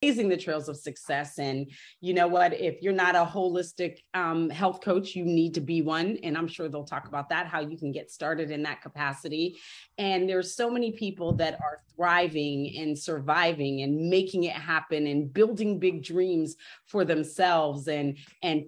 blazing the trails of success. And you know what, if you're not a holistic health coach, you need to be one. And I'm sure they'll talk about that, how you can get started in that capacity. And there's so many people that are thriving and surviving and making it happen and building big dreams for themselves and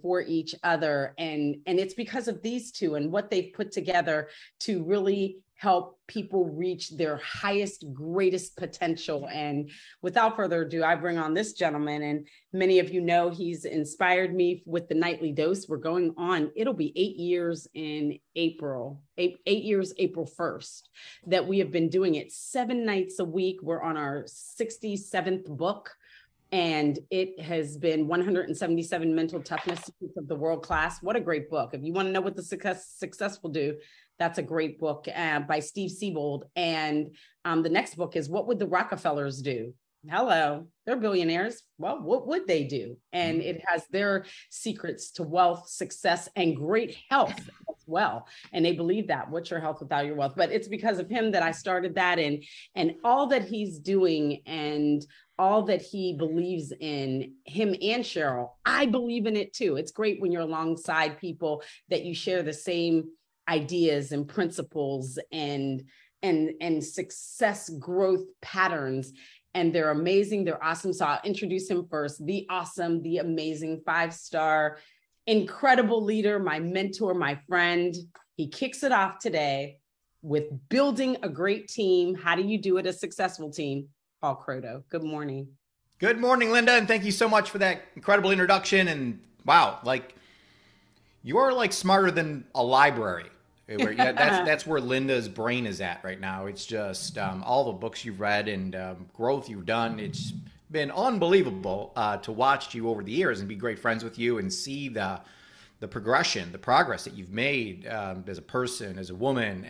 for each other. And it's because of these two and what they've put together to really help people reach their highest, greatest potential. And without further ado, I bring on this gentleman, and many of you know he's inspired me with the Nightly Dose. We're going on, it'll be 8 years in April, 8 years, April 1st, that we have been doing it 7 nights a week. We're on our 67th book. And it has been 177 Mental Toughness Secrets of the World Class. What a great book. If you want to know what the successful do, that's a great book by Steve Siebold. And the next book is What Would the Rockefellers Do? Hello, they're billionaires. Well, what would they do? And it has their secrets to wealth, success, and great health as well. And they believe that. What's your health without your wealth? But it's because of him that I started that, and all that he's doing and all that he believes in, him and Cheryl. I believe in it too. It's great when you're alongside people that you share the same ideas and principles and success growth patterns. And they're amazing. They're awesome. So I'll introduce him first. The awesome, the amazing 5-star, incredible leader, my mentor, my friend. He kicks it off today with building a great team. How do you do it, a successful team? Paul Croteau. Good morning. Good morning, Linda. And thank you so much for that incredible introduction. And wow, like you are like smarter than a library. That's where Linda's brain is at right now. It's just all the books you've read and growth you've done. It's been unbelievable to watch you over the years and be great friends with you and see the progression, the progress that you've made as a person, as a woman,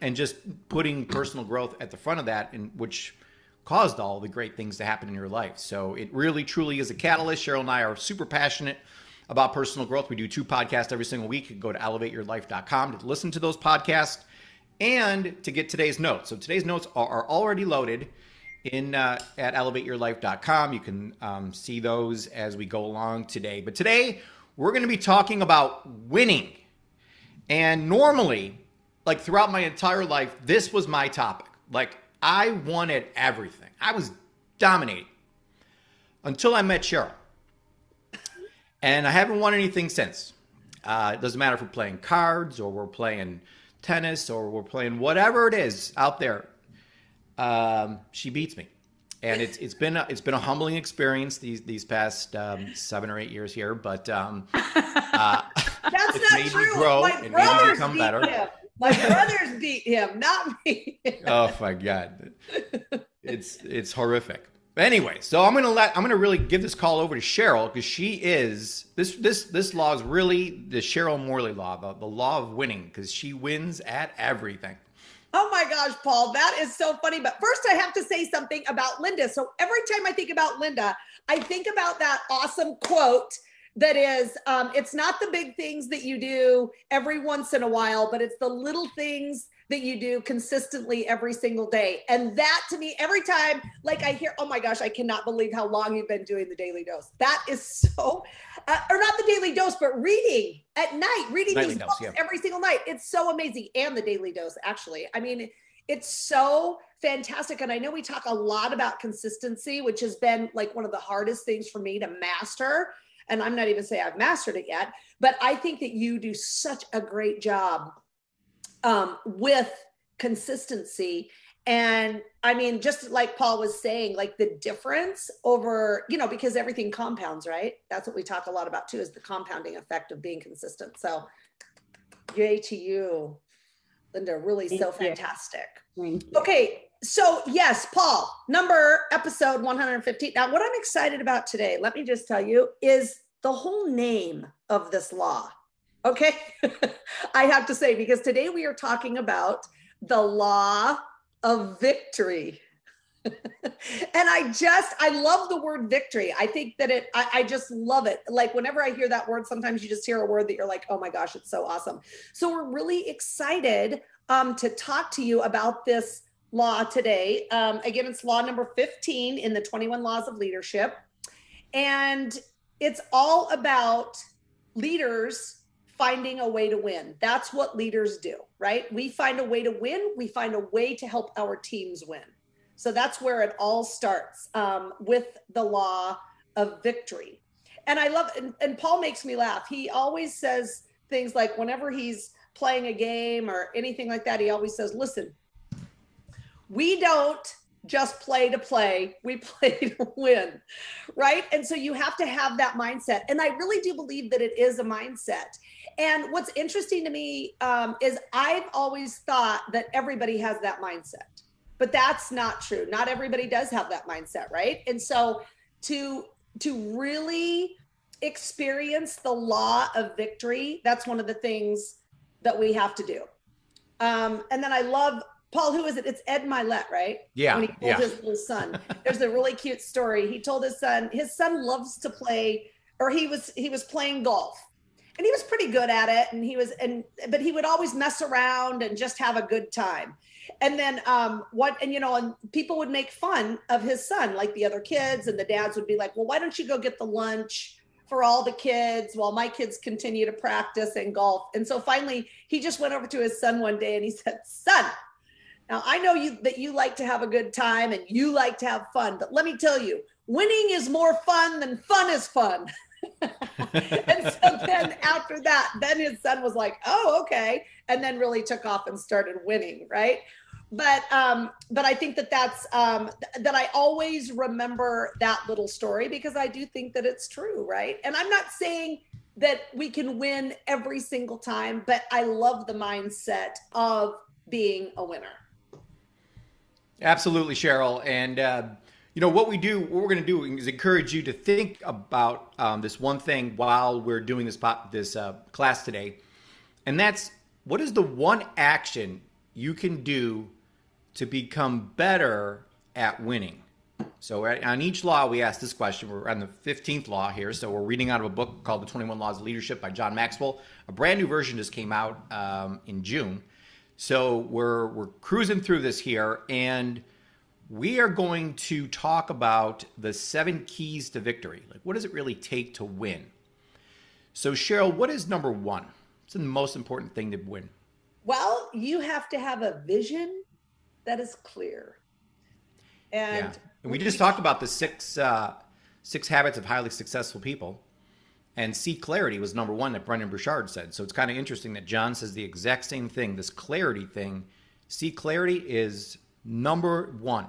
and just putting personal growth at the front of that, and which caused all the great things to happen in your life. So it really, truly is a catalyst. Cheryl and I are super passionate about personal growth. We do 2 podcasts every single week. You can go to elevateyourlife.com to listen to those podcasts and to get today's notes. So today's notes are already loaded in at elevateyourlife.com. You can see those as we go along today. But today we're going to be talking about winning. And normally, like throughout my entire life, this was my topic. Like I wanted everything. I was dominating until I met Cheryl. And I haven't won anything since. It doesn't matter if we're playing cards or we're playing tennis or we're playing whatever it is out there. She beats me, and it's been a humbling experience these past 7 or 8 years here. But that's it's not made true. me grow My and made me become better. him. My brothers beat him, not me. Oh my God, it's horrific. Anyway, so I'm gonna really give this call over to Cheryl, because she is this law is really the Cheryl Morley law, the law of winning, because she wins at everything. Oh my gosh, Paul, that is so funny. But first I have to say something about Linda. So every time I think about Linda, I think about that awesome quote that is, it's not the big things that you do every once in a while, but it's the little things that you do consistently every single day. And that to me, every time, like I hear, oh my gosh, I cannot believe how long you've been doing the Daily Dose. That is so, or not the Daily Dose, but reading at night, reading Nightly these Dose, books yeah. every single night. It's so amazing. And the Daily Dose, actually. I mean, it's so fantastic. And I know we talk a lot about consistency, which has been like one of the hardest things for me to master. And I'm not even saying I've mastered it yet, but I think that you do such a great job with consistency. And I mean, just like Paul was saying, like the difference over, because everything compounds, right? That's what we talk a lot about too, is the compounding effect of being consistent. So yay to you, Linda, really so fantastic. Okay. So yes, Paul, episode 115. Now what I'm excited about today, let me just tell you, is the whole name of this law. Okay. I have to say, because today we are talking about the law of victory. And I love the word victory. I think that I just love it. Like whenever I hear that word, sometimes you just hear a word that you're like, oh my gosh, it's so awesome. So we're really excited to talk to you about this law today. Again, it's law number 15 in the 21 Laws of Leadership. And it's all about leaders finding a way to win. That's what leaders do, right? We find a way to win. We find a way to help our teams win. So that's where it all starts, with the law of victory. And I love, and Paul makes me laugh. He always says things like, whenever he's playing a game or anything like that, he always says, listen, we don't just play to play, we play to win, right? And so you have to have that mindset. And I really do believe that it is a mindset. And what's interesting to me is I've always thought that everybody has that mindset, but that's not true. Not everybody does have that mindset, right? And so to really experience the law of victory, that's one of the things that we have to do. And then I love, Paul, who is it? It's Ed Milet, right? Yeah. When he told his little son. There's a really cute story. He told his son loves to play, or he was playing golf. And he was pretty good at it. But he would always mess around and just have a good time. And then and people would make fun of his son, like the other kids, and the dads would be like, well, why don't you go get the lunch for all the kids while my kids continue to practice and golf? And so finally he just went over to his son one day and he said, son, now I know that you like to have a good time and you like to have fun, but let me tell you, winning is more fun than fun is fun. And so then after that, then his son was like, oh, okay. And then really took off and started winning. Right. But I think that's that I always remember that little story because I do think that it's true. Right. And I'm not saying that we can win every single time, but I love the mindset of being a winner. Absolutely, Cheryl. And, what we're going to do is encourage you to think about this one thing while we're doing this class today. And that's, what is the one action you can do to become better at winning? So on each law, we ask this question. We're on the 15th law here. So we're reading out of a book called The 21 Laws of Leadership by John Maxwell. A brand new version just came out in June. So we're cruising through this here, and we are going to talk about the 7 keys to victory. Like, what does it really take to win? So Cheryl, what is number 1? What's the most important thing to win? Well, you have to have a vision that is clear. And we just talked about the six habits of highly successful people. And see clarity was number 1 that Brendan Burchard said. So it's kind of interesting that John says the exact same thing, this clarity thing. See clarity is number 1.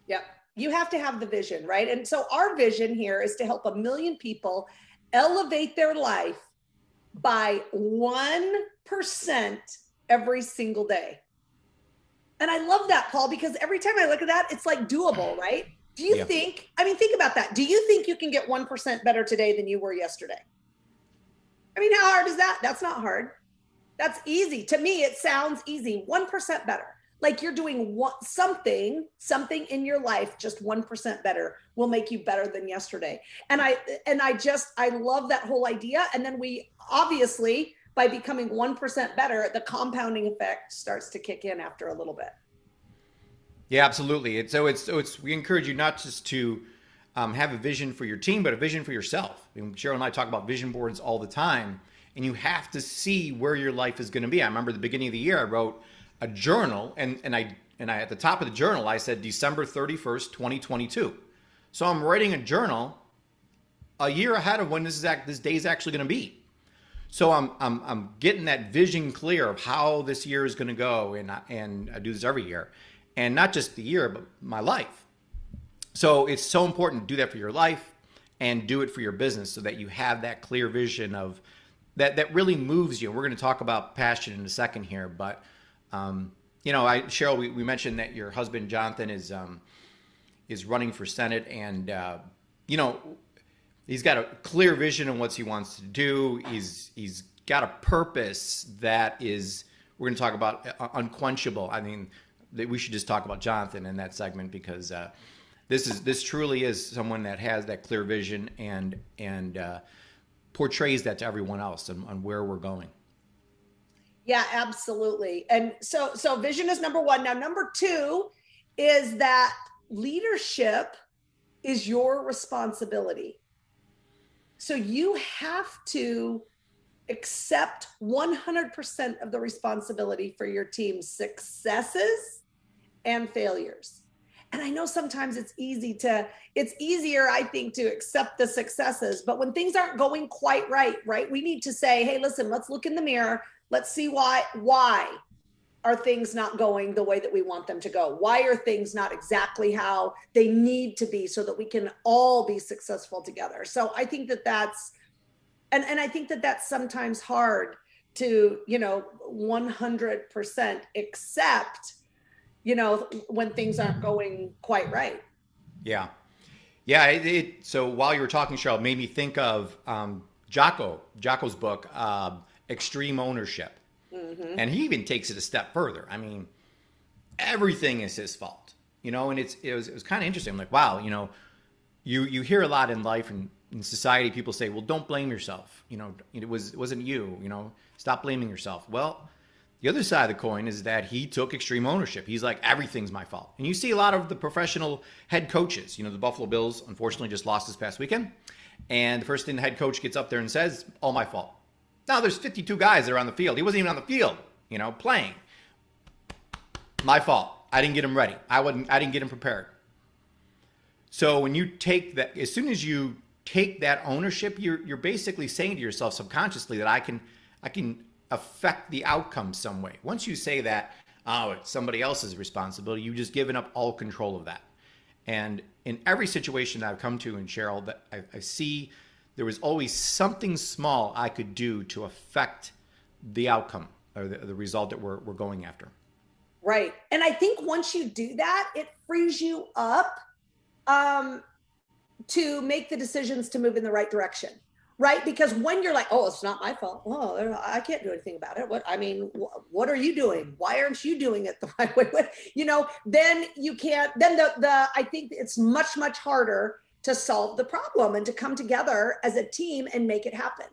Yep. You have to have the vision, right? And so our vision here is to help 1 million people elevate their life by 1% every single day. And I love that, Paul, because every time I look at that, it's like doable, right? Do you think about that. Do you think you can get 1% better today than you were yesterday? I mean, how hard is that? That's not hard. That's easy. To me, it sounds easy. 1% better. Like you're doing something in your life, just 1% better will make you better than yesterday. And I love that whole idea. And then we obviously, by becoming 1% better, the compounding effect starts to kick in after a little bit. Yeah, absolutely. We encourage you not just to have a vision for your team, but a vision for yourself. I mean, Cheryl and I talk about vision boards all the time, and you have to see where your life is going to be. I remember at the beginning of the year, I wrote a journal, and I at the top of the journal, I said December 31st, 2022. So I'm writing a journal a year ahead of when this day is actually going to be. So I'm getting that vision clear of how this year is going to go, and I do this every year. And not just the year, but my life. So it's so important to do that for your life and do it for your business so that you have that clear vision of that really moves you. We're going to talk about passion in a second here. But, Cheryl, we mentioned that your husband, Jonathan, is running for Senate. And, he's got a clear vision on what he wants to do. He's got a purpose that is, we're going to talk about, unquenchable. I mean, we should just talk about Jonathan in that segment because this truly is someone that has that clear vision and portrays that to everyone else on where we're going. Yeah, absolutely. And so vision is number one. Now, number two is that leadership is your responsibility. So you have to accept 100% of the responsibility for your team's successes and failures. And I know sometimes it's easier, I think, to accept the successes, but when things aren't going quite right, we need to say, hey, listen, let's look in the mirror. Let's see why are things not going the way that we want them to go? Why are things not exactly how they need to be so that we can all be successful together? So I think that's, and I think that's sometimes hard to, 100% accept, when things aren't going quite right. Yeah. Yeah. So while you were talking, Cheryl, it made me think of Jocko's book, Extreme Ownership. Mm-hmm. And he even takes it a step further. I mean, everything is his fault, and it was kind of interesting. I'm like, wow, you hear a lot in life and in society, people say, well, don't blame yourself. It wasn't you, stop blaming yourself. Well, the other side of the coin is that he took extreme ownership. He's like, everything's my fault. And you see a lot of the professional head coaches, the Buffalo Bills, unfortunately, just lost this past weekend. And the first thing the head coach gets up there and says, all my fault. Now there's 52 guys that are on the field. He wasn't even on the field, playing. My fault. I didn't get him ready. I didn't get him prepared. So when you take that, as soon as you take that ownership, you're basically saying to yourself subconsciously that I can affect the outcome some way. Once you say that, it's somebody else's responsibility, you've just given up all control of that. And in every situation that I've come to, and Cheryl, that I see there was always something small I could do to affect the outcome or the result that we're going after. Right. And I think once you do that, it frees you up to make the decisions to move in the right direction. Right. Because when you're like, oh, it's not my fault. Oh, I can't do anything about it. What are you doing? Why aren't you doing it the right way? Then you can't, then I think it's much, much harder to solve the problem and to come together as a team and make it happen.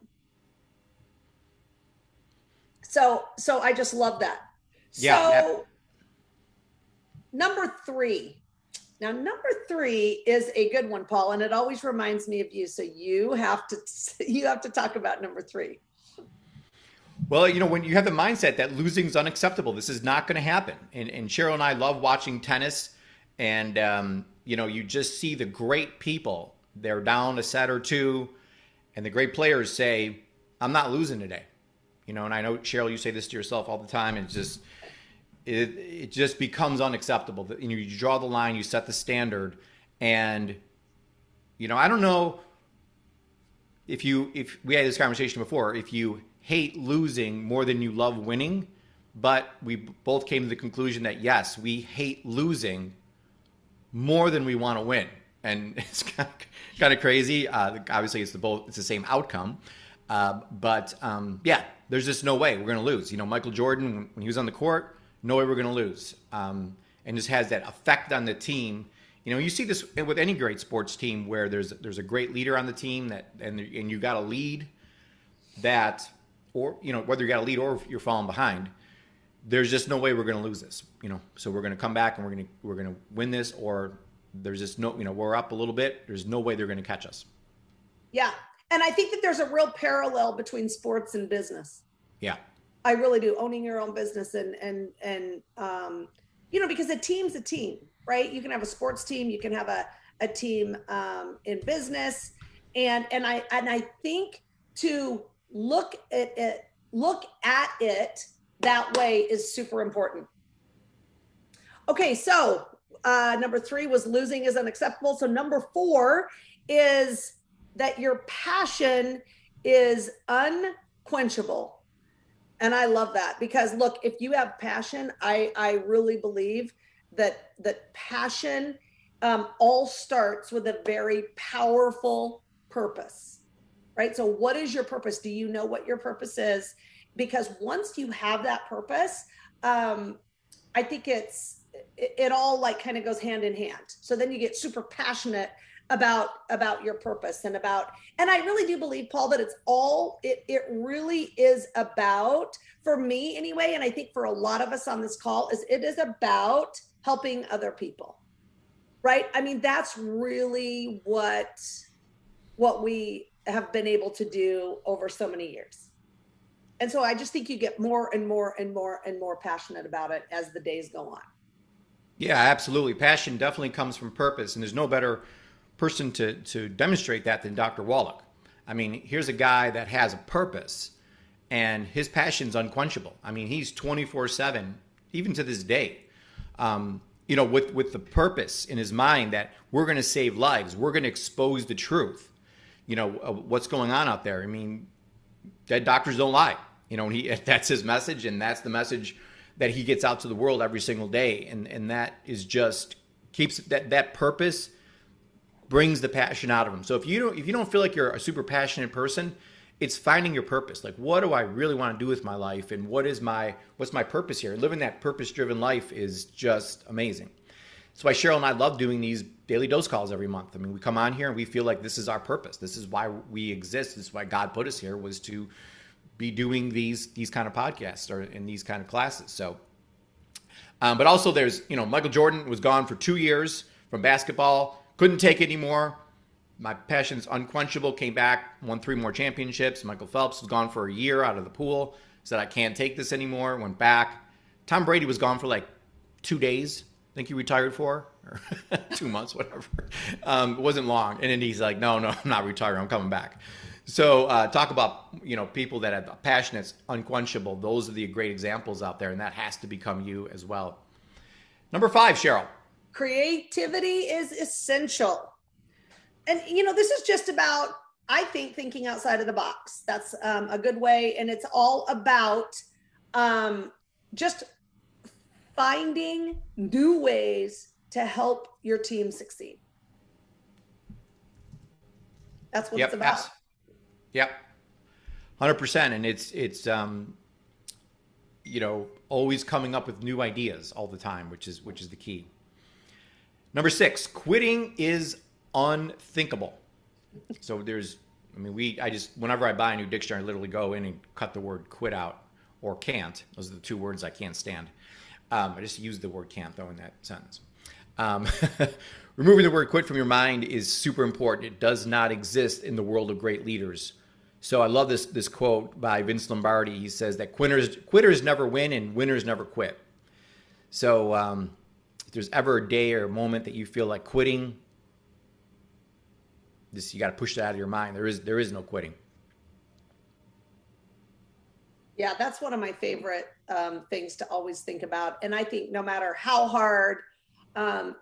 So I just love that. Yeah. So number three is a good one, Paul, and it always reminds me of you. So you have to talk about number three. Well, when you have the mindset that losing is unacceptable, this is not going to happen. And Cheryl and I love watching tennis, and you just see the great people. They're down a set or two, and the great players say, I'm not losing today. And I know, Cheryl, you say this to yourself all the time, and it just becomes unacceptable. You draw the line, you set the standard, and I don't know if we had this conversation before, if you hate losing more than you love winning, but we both came to the conclusion that yes, we hate losing more than we want to win. And it's kind of crazy. Obviously, it's the same outcome. But there's just no way we're going to lose. Michael Jordan, when he was on the court, no way we're going to lose. And just has that effect on the team. You see this with any great sports team where there's a great leader on the team and you got a lead that, or whether you got a lead or you're falling behind, there's just no way we're going to lose this. So we're going to come back and we're going to win this, or there's just no, we're up a little bit. There's no way they're going to catch us. Yeah. And I think that there's a real parallel between sports and business. Yeah. I really do. Owning your own business and because a team's a team, right? You can have a sports team, you can have a team in business. And I think to look at it that way is super important. Okay. So number 3 was losing is unacceptable. So number 4 is that your passion is unquenchable. And I love that because look, if you have passion, I really believe that passion all starts with a very powerful purpose, right? So what is your purpose? Do you know what your purpose is? Because once you have that purpose, I think it all like kind of goes hand in hand. So then you get super passionate about your purpose and I really do believe, Paul, that it really is about, for me anyway, and I think for a lot of us on this call, it is about helping other people, right? I mean, that's really what we have been able to do over so many years. And so I just think you get more and more and more and more passionate about it as the days go on. Yeah, absolutely. Passion definitely comes from purpose, and there's no better person to demonstrate that than Dr. Wallach. I mean, here's a guy that has a purpose, and his passion's unquenchable. I mean, he's 24/7, even to this day. With the purpose in his mind that we're going to save lives, we're going to expose the truth. What's going on out there. I mean, dead doctors don't lie. That's his message, and that's the message that he gets out to the world every single day. And that is just keeps that purpose brings the passion out of him. So if you don't feel like you're a super passionate person, it's finding your purpose. Like, what do I really want to do with my life? And what's my purpose here? Living that purpose-driven life is just amazing. That's why Cheryl and I love doing these daily dose calls every month. I mean, we come on here and we feel like this is our purpose. This is why we exist. This is why God put us here, was to be doing these kind of podcasts or in these kind of classes. So, but also there's, Michael Jordan was gone for 2 years from basketball, couldn't take it anymore. My passion's unquenchable, came back, won 3 more championships. Michael Phelps was gone for a year out of the pool, said, I can't take this anymore, went back. Tom Brady was gone for like 2 days. I think he retired for, or 2 months, whatever. It wasn't long. And then he's like, no, I'm not retiring. I'm coming back. So talk about, people that have a passion that's unquenchable. Those are the great examples out there, and that has to become you as well. Number 5, Cheryl. Creativity is essential. And, this is just about, I think, thinking outside of the box. That's a good way. And it's all about just finding new ways to help your team succeed. That's what it's about. Yep. 100%. And it's always coming up with new ideas all the time, which is the key. Number 6, quitting is unthinkable. So whenever I buy a new dictionary, I literally go in and cut the word quit out, or can't. Those are the 2 words I can't stand. I just use the word can't, though, in that sentence. Removing the word quit from your mind is super important. It does not exist in the world of great leaders. So I love this quote by Vince Lombardi. He says that quitters never win and winners never quit. So if there's ever a day or a moment that you feel like quitting, you got to push that out of your mind. There is no quitting. Yeah, that's one of my favorite things to always think about. And I think no matter how hard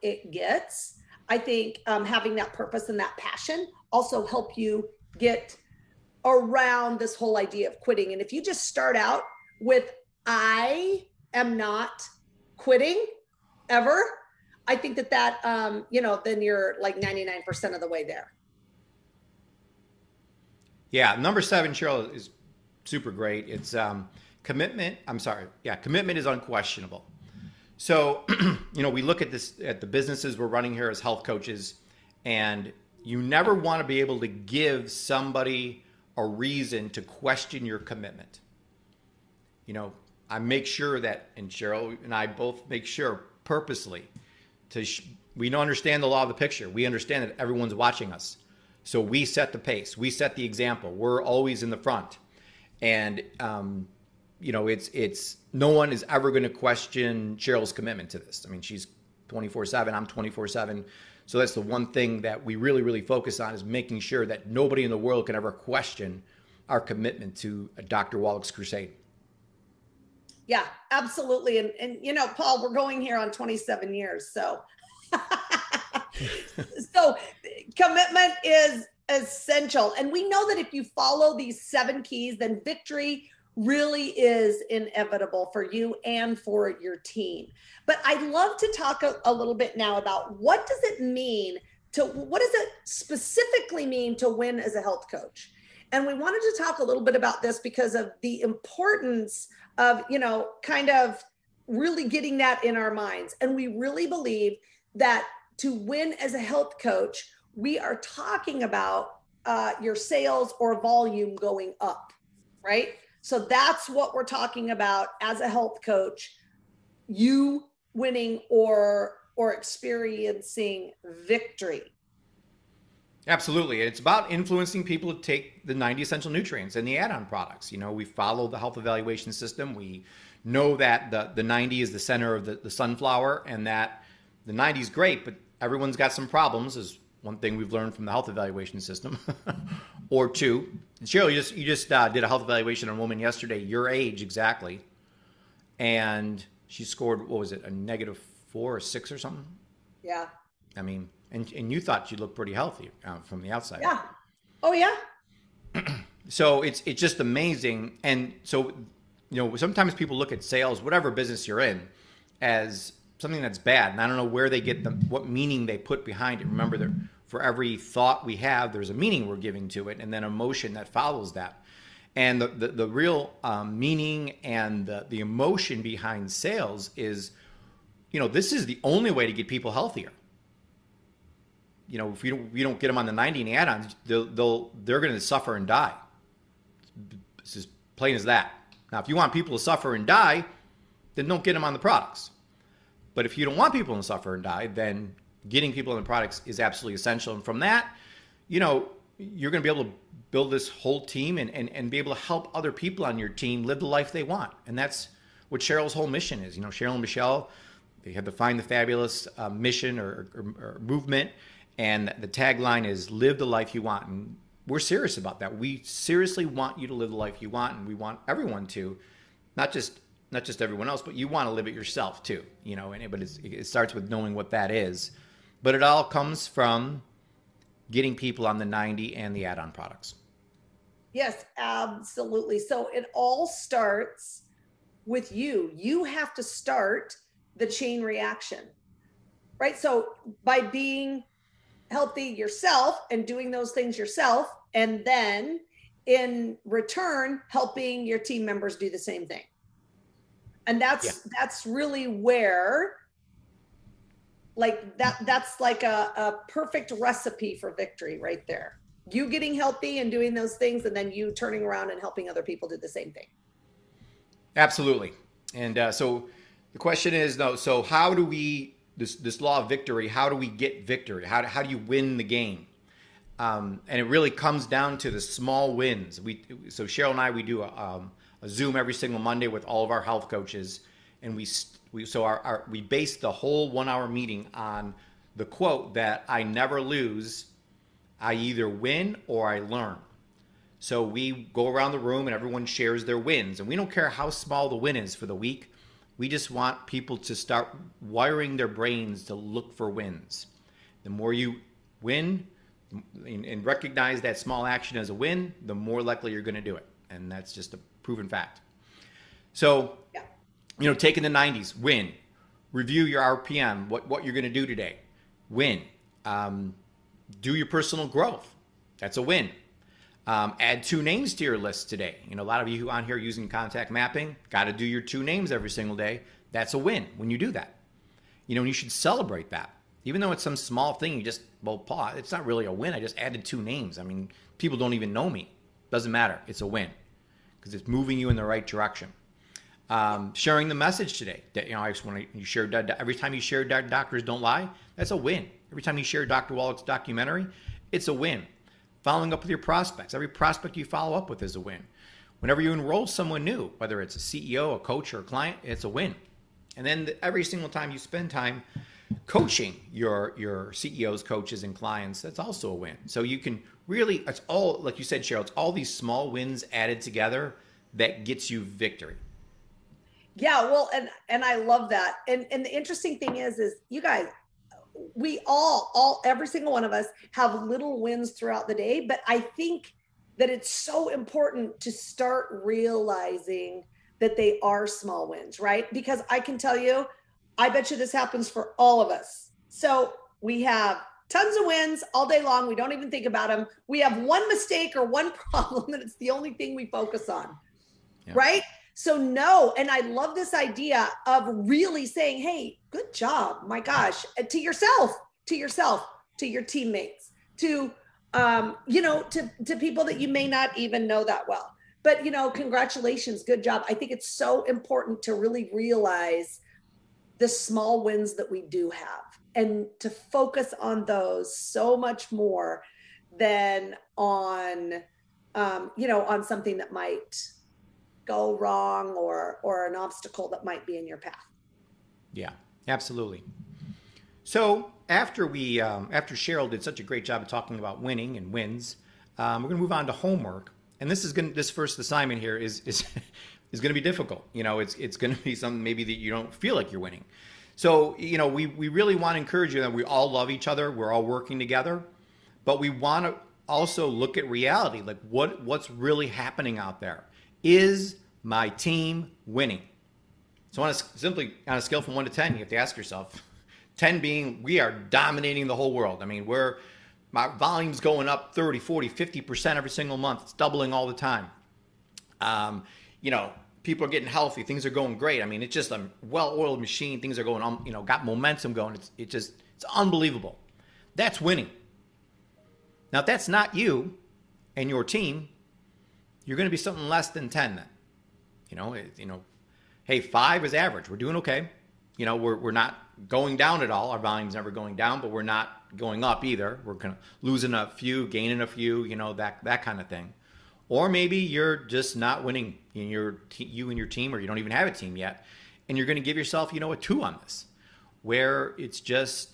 it gets, I think having that purpose and that passion also help you get around this whole idea of quitting. And if you just start out with, I am not quitting ever, I think that then you're like 99% of the way there. Yeah. Number 7, Cheryl, is super great. It's commitment. Commitment is unquestionable. So, we look at the businesses we're running here as health coaches, and you never want to be able to give somebody a reason to question your commitment. I make sure that, and Cheryl and I both make sure purposely we don't understand the law of the picture. We understand that everyone's watching us. So we set the pace. We set the example. We're always in the front. And, it's no one is ever going to question Cheryl's commitment to this. I mean, she's 24/7. I'm 24/7. So that's the one thing that we really, really focus on, is making sure that nobody in the world can ever question our commitment to Dr. Wallach's crusade. Yeah, absolutely. And Paul, we're going here on 27 years. So, so commitment is essential. And we know that if you follow these 7 keys, then victory really is inevitable for you and for your team. But I'd love to talk a little bit now about what does it specifically mean to win as a health coach? And we wanted to talk a little bit about this because of the importance of, kind of really getting that in our minds. And we really believe that to win as a health coach, we are talking about your sales or volume going up, right? So that's what we're talking about as a health coach, you winning or experiencing victory. Absolutely. It's about influencing people to take the 90 essential nutrients and the add-on products. You know, we follow the health evaluation system. We know that the 90 is the center of the sunflower, and that the 90 is great, but everyone's got some problems, is one thing we've learned from the health evaluation system. Or two. Cheryl, you just did a health evaluation on a woman yesterday, your age exactly, and she scored, what was it, a -4 or 6 or something? Yeah. I mean, and you thought she looked pretty healthy from the outside. Yeah. Oh yeah. So it's just amazing. And so, you know, sometimes people look at sales, whatever business you're in, as something that's bad. And I don't know where they get what meaning they put behind it. Remember that for every thought we have, there's a meaning we're giving to it, and then emotion that follows that. And the real meaning and the emotion behind sales is, you know, this is the only way to get people healthier. You know, if you don't get them on the 90 and the add-ons, they're going to suffer and die. It's as plain as that. Now, if you want people to suffer and die, then don't get them on the products. But if you don't want people to suffer and die, then getting people on the products is absolutely essential. And from that, you know, you're going to be able to build this whole team and be able to help other people on your team live the life they want. And that's what Cheryl's whole mission is. You know, Cheryl and Michelle, they have the Find the Fabulous mission or movement. And the tagline is live the life you want. And we're serious about that. We seriously want you to live the life you want. And we want everyone to, not just everyone else, but you want to live it yourself too. You know, but it starts with knowing what that is. But it all comes from getting people on the 90 and the add-on products. Yes, absolutely. So it all starts with you. You have to start the chain reaction, right? So by being healthy yourself and doing those things yourself, and then in return, helping your team members do the same thing. And that's really where, like that's like a perfect recipe for victory right there. You getting healthy and doing those things, and then you turning around and helping other people do the same thing. Absolutely. And so the question is, though, so how do we, this law of victory, how do we get victory? How do you win the game? And it really comes down to the small wins. So Cheryl and I, we do a Zoom every single Monday with all of our health coaches, and we base the whole 1 hour meeting on the quote that I never lose, I either win or I learn. So we go around the room and everyone shares their wins, and we don't care how small the win is for the week. We just want people to start wiring their brains to look for wins. The more you win and recognize that small action as a win, the more likely you're going to do it. And that's just a proven fact. So, you know, taking the 90s, win. Review your RPM, what you're going to do today. Win. Do your personal growth. That's a win. Add 2 names to your list today. You know, a lot of you on here using contact mapping, got to do your 2 names every single day. That's a win when you do that. You know, and you should celebrate that. Even though it's some small thing, you just, well, Paul, it's not really a win. I just added 2 names. I mean, people don't even know me. Doesn't matter. It's a win because it's moving you in the right direction. Sharing the message today. That, you know, I just want to, you share, every time you share Doctors Don't Lie, that's a win. Every time you share Dr. Wallach's documentary, it's a win. Following up with your prospects. Every prospect you follow up with is a win. Whenever you enroll someone new, whether it's a CEO, a coach, or a client, it's a win. And then every single time you spend time coaching your CEOs, coaches, and clients, that's also a win. So you can really, it's all, like you said, Cheryl, it's all these small wins added together that gets you victory. Yeah, well, and I love that. And the interesting thing is you guys, we all every single one of us have little wins throughout the day, but I think that it's so important to start realizing that they are small wins, right? Because I can tell you, I bet you this happens for all of us. So we have tons of wins all day long. We don't even think about them. We have one mistake or one problem, and it's the only thing we focus on, right? So no, and I love this idea of really saying, hey, good job, my gosh, to yourself, to your teammates, to, to people that you may not even know that well. But, congratulations, good job. I think it's so important to really realize the small wins that we do have and to focus on those so much more than on, on something that might go wrong or an obstacle that might be in your path. Yeah, absolutely. So after Cheryl did such a great job of talking about winning and wins, we're going to move on to homework. And this first assignment here is going to be difficult. It's going to be something maybe that you don't feel like you're winning. So, we really want to encourage you that we all love each other. We're all working together, but we want to also look at reality. Like what's really happening out there? Is my team winning? So on a scale from 1 to 10, you have to ask yourself, 10 being we are dominating the whole world. I mean, my volume's going up 30, 40, 50% every single month. It's doubling all the time. People are getting healthy. Things are going great. I mean, it's just a well-oiled machine. Things are going on, got momentum going. It's unbelievable. That's winning. Now, if that's not you and your team, you're going to be something less than 10 then. Hey, 5 is average. We're doing okay. We're not going down at all. Our volume's never going down, but we're not going up either. We're kind of losing a few, gaining a few, that kind of thing. Or maybe you're just not winning in you and your team, or you don't even have a team yet, and you're going to give yourself, a 2 on this, where it's just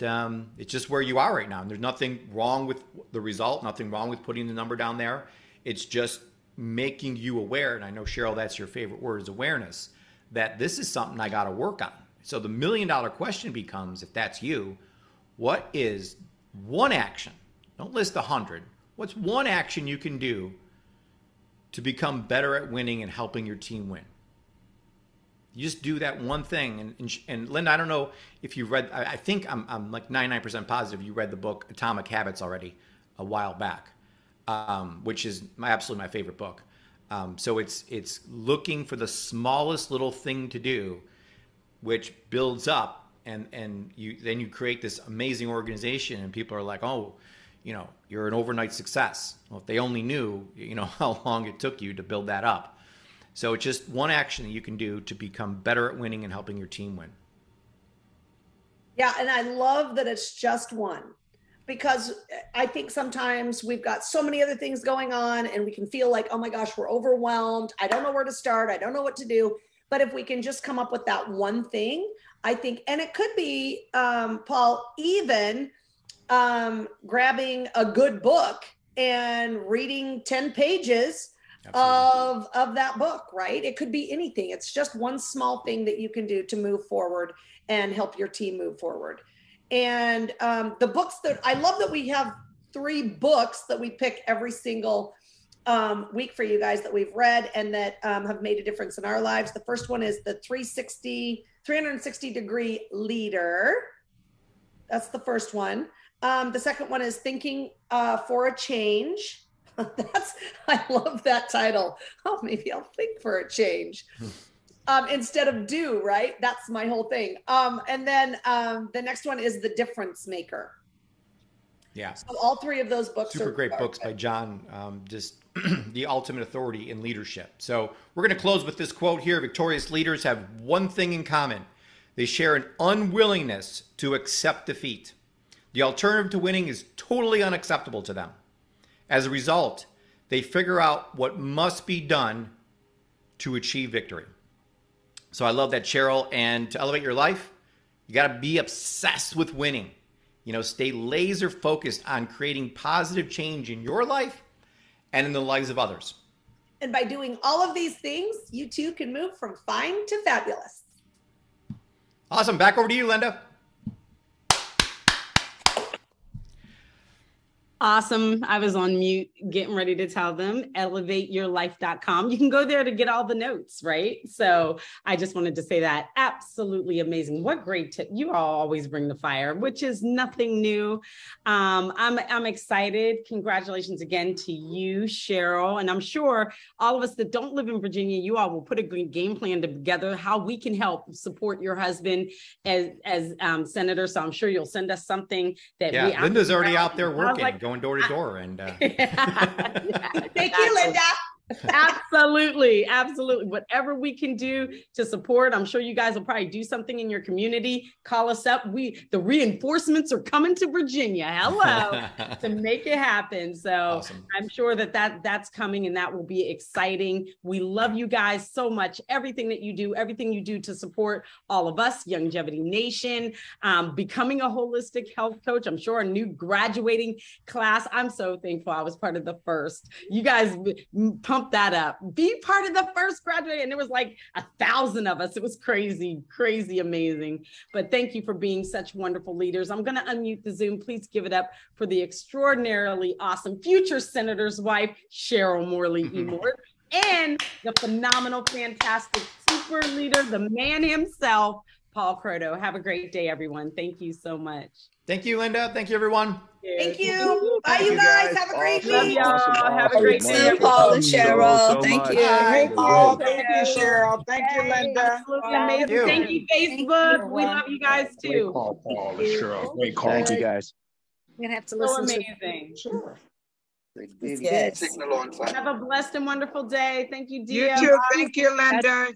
where you are right now. And there's nothing wrong with the result, nothing wrong with putting the number down there. It's just making you aware, and I know, Cheryl, that's your favorite word, is awareness, that this is something I got to work on. So the $1 million question becomes, if that's you, what is one action? Don't list 100. What's one action you can do to become better at winning and helping your team win? You just do that one thing. And Linda, I don't know if you read, I think I'm like 99% positive you read the book Atomic Habits already a while back, which is absolutely my favorite book. So it's looking for the smallest little thing to do, which builds up, and you create this amazing organization, and people are like, oh, you're an overnight success. Well, if they only knew, how long it took you to build that up. So it's just one action that you can do to become better at winning and helping your team win. Yeah, and I love that it's just one, because I think sometimes we've got so many other things going on and we can feel like, oh my gosh, we're overwhelmed. I don't know where to start. I don't know what to do. But if we can just come up with that one thing, I think, and it could be, Paul, even grabbing a good book and reading 10 pages of that book, right? It could be anything. It's just one small thing that you can do to move forward and help your team move forward. And the books that I love, that we have 3 books that we pick every single week for you guys that we've read and that have made a difference in our lives. The first one is the 360 degree leader. That's the first one. The second one is Thinking for a Change. I love that title. Oh, maybe I'll think for a change instead of do, right? That's my whole thing. And then the next one is The Difference Maker. Yeah. So all 3 of those books are great books by John, just the ultimate authority in leadership. So we're going to close with this quote here. Victorious leaders have one thing in common. They share an unwillingness to accept defeat. The alternative to winning is totally unacceptable to them. As a result, they figure out what must be done to achieve victory. So I love that, Cheryl. And to elevate your life, you got to be obsessed with winning. Stay laser focused on creating positive change in your life and in the lives of others. And by doing all of these things, you too can move from fine to fabulous. Awesome. Back over to you, Linda. Awesome. I was on mute getting ready to tell them elevateyourlife.com. You can go there to get all the notes, right? So I just wanted to say that. Absolutely amazing. What great tip. You all always bring the fire, which is nothing new. I'm excited. Congratulations again to you, Cheryl. And I'm sure all of us that don't live in Virginia, you all will put a great game plan together, how we can help support your husband as senator. So I'm sure you'll send us something that Linda's already out there working, going going door to door. And Thank you, Linda. Absolutely. Absolutely. Whatever we can do to support, I'm sure you guys will probably do something in your community. Call us up. The reinforcements are coming to Virginia. Hello. To make it happen. So awesome. I'm sure that's coming, and that will be exciting. We love you guys so much. Everything you do to support all of us, Youngevity Nation, becoming a holistic health coach. I'm sure a new graduating class. I'm so thankful I was part of the first. You guys pump that up. Be part of the first graduate, and there was like 1,000 of us. It was crazy, amazing. But thank you for being such wonderful leaders. I'm going to unmute the Zoom. Please give it up for the extraordinarily awesome future senator's wife, Cheryl Morley Emord, and the phenomenal, fantastic super leader, the man himself, Paul Croto. Have a great day, everyone. Thank you so much. Thank you, Linda. Thank you, everyone. Thank you. Bye, you guys. Have a great Love week. y'all. Have a great day. Paul and Cheryl. Thank you. Thank you. Thank you, Cheryl. Thank you, Linda. Absolutely amazing. Thank you, Facebook. We love you guys too. Great call, Paul and Cheryl. Great call. Thank you, guys. I'm gonna have to So listen amazing. Yes. Have a blessed and wonderful day. Thank you, Dia. You too. Thank you, Linda.